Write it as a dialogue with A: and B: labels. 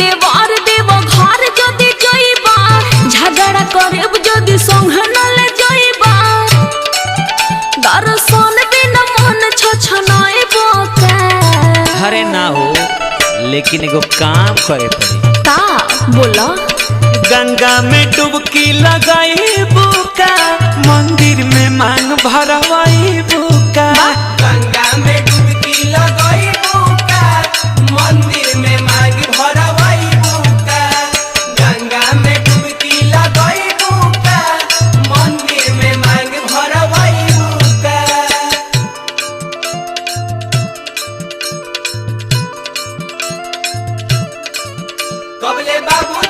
A: देवर देव घर जदि जइबा झगड़ा करेब जदि संग न ले जइबा दर्शन बिना मन छछनाइबो का।
B: अरे ना हो लेकिन एगो काम करे पड़ी।
A: का बोला?
B: गंगा में डुबकी लगाई बुका मंदिर में मांग भरवाई बुका।
C: गंगा में डुबकी लगाई बुका मंदिर में मांग भरवाई बुका। गंगा में डुबकी लगाई बुका मंदिर में मांग भरवाई बुका। कबले बाबू